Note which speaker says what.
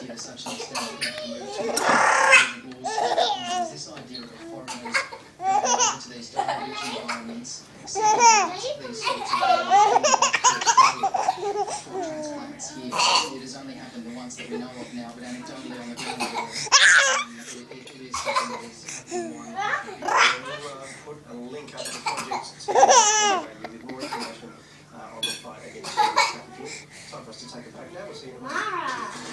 Speaker 1: to such an extent that we have to move to this idea of foreigners going into these rich environments, seeking these sorts of transplants here. It has only happened the ones that we know of now, but anecdotally on the ground, it is something that is happening more and more. We'll put a link up to the project to with more information on the fight against trafficking. Time for us to take a break now. We'll see you in a minute.